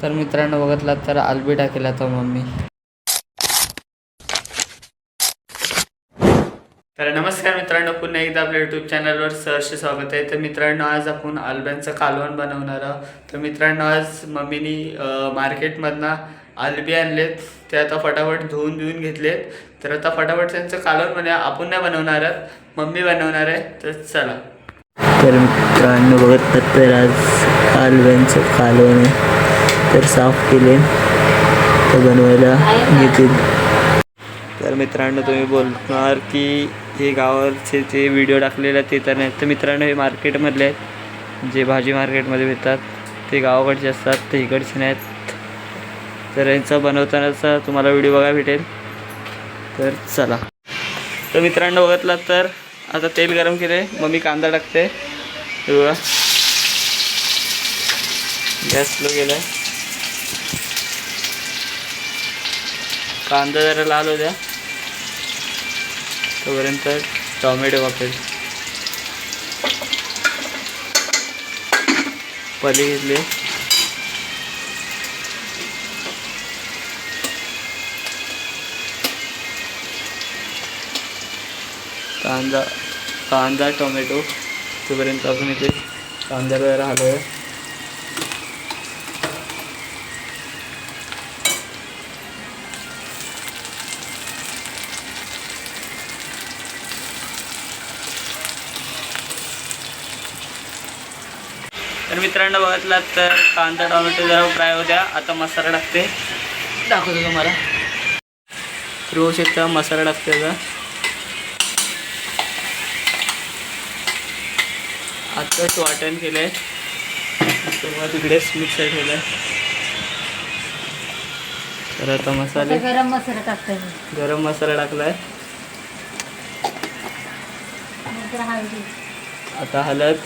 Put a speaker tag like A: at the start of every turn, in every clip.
A: तर मित्रांनो बघितलात तर आलबी टाकेल आता मम्मी. तर नमस्कार मित्रांनो, पुन्हा एकदा आपल्या यूट्यूब चॅनलवर सहर्ष स्वागत आहे. तर मित्रांनो आज आपण आलब्यांचं कालवण बनवणार आहोत. तर मित्रांनो आज मम्मीनी मार्केटमधनं आलबी आणलेत, ते आता फटाफट धुवून घेतलेत. तर आता फटाफट त्यांचं कालवण बनवूया. आपण नाही बनवणार आहोत, मम्मी बनवणार आहे. तर चला.
B: तर मित्रांनो बघत तर आज आलब्यांचं कालवण आहे, तर साफ केले तर बनवायला घेतील. तर मित्रांनो तुम्ही बोलणार की हे गावावरचे जे व्हिडिओ टाकलेले ते तर नाही. तर मित्रांनो हे मार्केटमधले आहेत, जे भाजी मार्केटमध्ये भेटतात ते गावाकडचे असतात, ते इकडचे नाहीत. तर यांचा बनवतानाचा तुम्हाला व्हिडिओ बघायला भेटेल. तर चला. तर मित्रांनो बघितलात तर आता तेल गरम केले, मम्मी कांदा टाकते. बघा गॅस स्लो केला, कांदा जरा लाल हो द्या तोपर्यंत टोमॅटो वापरेल. पली घेतले, कांदा टोमॅटो तोपर्यंत आपण इथे कांद्याला जरा हलवूया. तर मित्रांनो बघितलात तर कांदा टोमॅटो जरा फ्राय होऊ द्या. आता मसाला टाकते, दाखवतो तुम्हाला. तर होऊ शकता मसाला टाकते. आताच वाटण केलं आहे, तुम्हाला तिकडेच मिक्सर ठेवलं आहे. तर आता मसाले
C: गरम मसाला टाकते,
B: गरम मसाला टाकला आहे. आता हळद,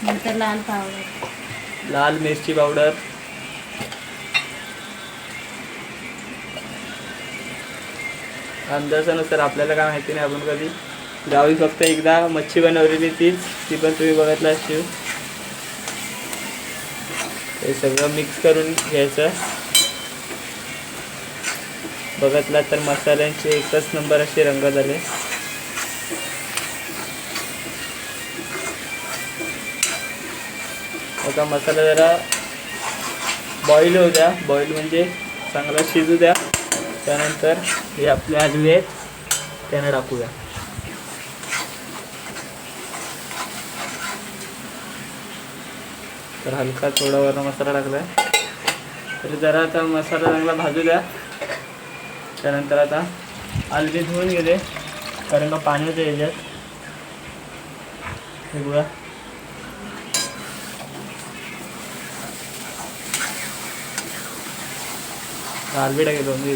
C: नंतर लाल पावडर,
B: लाल मिरची पावडर, अंदाजानुसार, आपल्याला काय माहिती नाही, आपण कधी गावी फक्त एकदा मच्छी बनवलेली ती पण तुम्ही बघितला असेल. हे सगळं मिक्स करून घ्यायचं. बघितला तर मसाल्यांचे एकच नंबर असे रंग झाले. आता मसाला जरा बॉईल होऊ द्या, बॉईल म्हणजे चांगला शिजू द्या. त्यानंतर हे आपले आलू आहेत त्यांना टाकूया. तर हलका थोडा वरण मसाला टाकला आहे. तर जरा आता मसाला चांगला भाजू द्या. त्यानंतर आता आलू धुवून गेले, कारण का पाणी होतं याच्यात. हे बघा आलबी टाकेलो मी.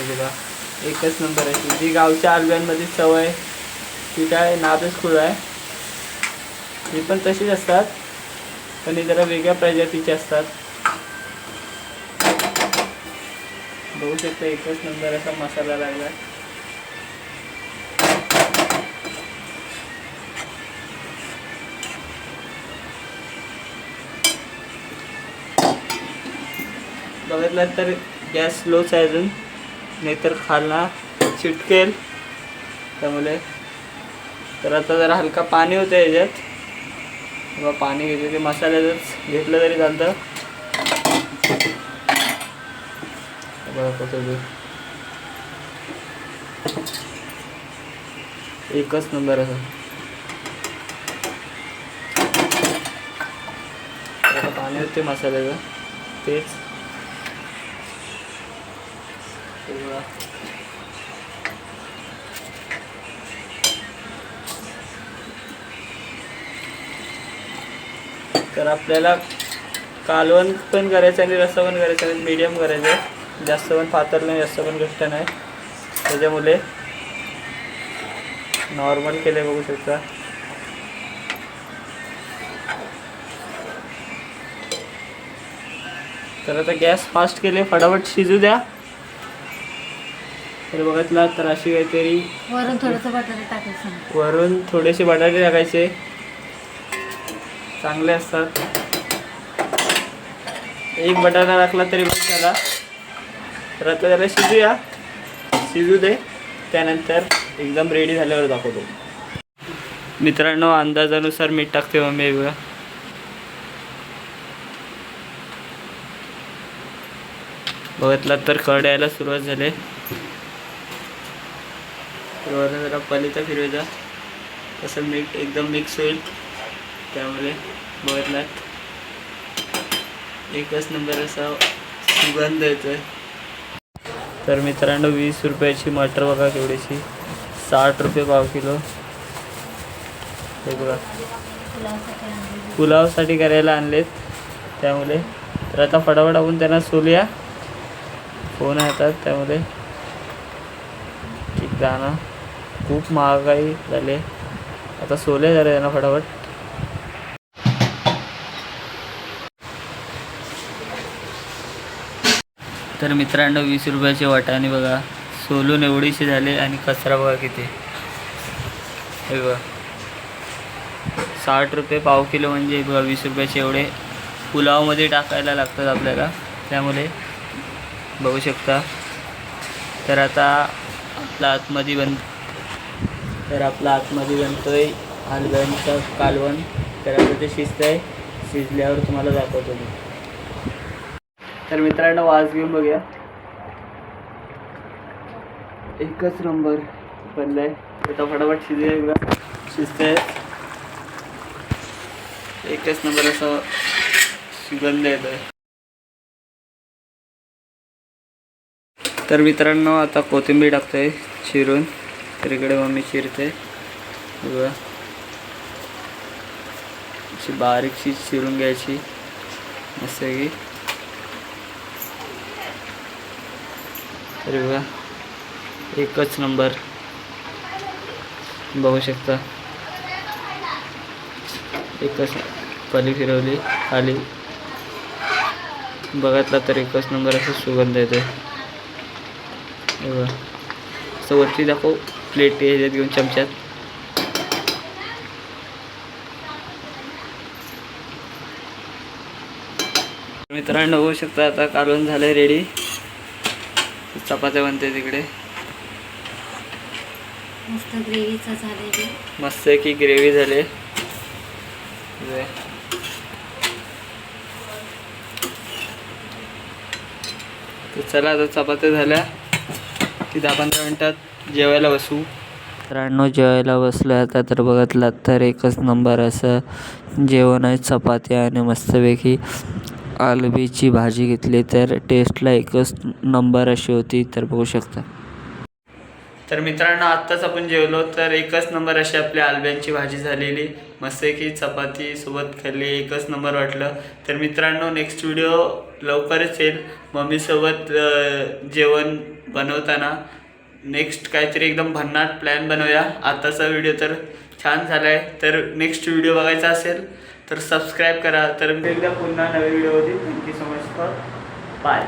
B: बघा एकच नंबर आहे. जी गावच्या आलब्यांमध्ये सवय ती काय नादच खुळ आहे. ही पण तशीच असतात, पण ही जरा वेगळ्या प्रजातीचे असतात. बघू शकता एकच नंबर असा मसाला लागला. बघितलं तर गॅस स्लोच आहे अजून, नाहीतर खालना चिटकेल. त्यामुळे तर आता जरा हलका पाणी होतं याच्यात. किंवा पाणी घेते ते मसाल्यातच घेतलं तरी चालतं. एकच नंबर असं. आता पाणी होते मसाल्याचं तेच. तर आपल्याला कालवण पण करायचं आणि रस्सा पण करायचं आणि मीडियम करायचं आहे. जास्त पण पातळ नाही, जास्त पण घट्ट नाही. त्याच्यामुळे नॉर्मल केले बघू शकता. तर आता गॅस फास्ट केले, फटाफट शिजू द्या.
A: तर बघितला तर अशी काहीतरी
C: वरून थोडंसं बटाटा टाकायचं.
A: वरून थोडेसे बटाटे टाकायचे, चांगले असतात. एक बटाटा टाकला तरी बस झाला. तर आता त्याला शिजू दे, त्यानंतर एकदम रेडी झाल्यावर दाखवतो. मित्रांनो अंदाजानुसार मीठ टाकते मम्मी बघा. बघितला तर कड यायला सुरुवात झाली. सुरुवात जरा पलीचा फिरवायचा, तसं मीठ एकदम मिक्स होईल. त्यामुळे बघितला एकच नंबर असा सुगंध येतोय. तर मित्रांनो 20 रुपयाची मटर बघा केवढीशी, 60 रुपये पाव किलो. हे बघा पुलावसाठी करायला आणलेत. त्यामुळे तर आता फटाफट आपण त्यांना सोलूया. फोन येतात त्यामुळे एक दाणा खूप महागाई झाले. आता सोले जरा त्यांना फटाफट. तर मित्रांनो 20 रुपयाचे वाटाणे बघा सोलून एवढीशी झाले आणि कचरा बघा किती. हे बघा 60 रुपये पाव किलो म्हणजे बघा 20 रुपयाचे एवढे पुलावमध्ये टाकायला लागतात आपल्याला. त्यामुळे बघू शकता. तर आता आपला आतमध्ये बनतोय हलव्यांचं कालवण. तर आता ते शिजतंय, शिजल्यावर तुम्हाला दाखवतो मी. तर मित्रांनो वास घेऊन बघूया. एकच नंबर बनलाय. आता फटाफट शिजूया बघा. शिजतंय एकच नंबर असा सुगंध येतोय. तर मित्रांनो आता कोथिंबीर टाकतोय चिरून. तर इकडे मम्मी चिरते बघा. अशी बारीकशी चिरून घ्यायची मस्त की. तरी बघा एकच नंबर बघू शकता. एकच पली फिरवली खाली बघितला तर एकच नंबर असं सुगंध येते. बघा असं वरती दाखव प्लेट ह्याच्यात घेऊन चमच्यात. मित्रांनो बघू शकता आता कालवण झालंय रेडी. चपात्या बनते तिकडे.
C: मस्त ग्रेव्हीचं झालेली.
A: मस्त की ग्रेव्ही झाले. तर चला आता चपात्या झाल्या की 10-15 मिनटात जेवायला बसू.
B: मित्रांनो जेवायला बसलो आता. तर बघितलात तर एकच नंबर असं जेवण आहे. चपात्या आणि मस्तपैकी आलूची भाजी घेतली तर टेस्टला एकच नंबर अशी होती. तर बघू शकता.
A: तर मित्रांनो आत्ताच आपण जेवलो. तर एकच नंबर अशी आपली आलब्यांची भाजी झालेली. मस्त की चपाती सोबत खाल्ली, एकच नंबर वाटलं. तर मित्रांनो नेक्स्ट व्हिडिओ लवकरच येईल मम्मीसोबत जेवण बनवताना. नेक्स्ट काहीतरी एकदम भन्नाट प्लॅन बनवूया. आताचा व्हिडिओ तर छान झाला आहे. तर नेक्स्ट व्हिडिओ बघायचा असेल तर सबस्क्राईब करा. तर एकदा पुन्हा नवीन व्हिडिओ होती. Thank you so much for bye.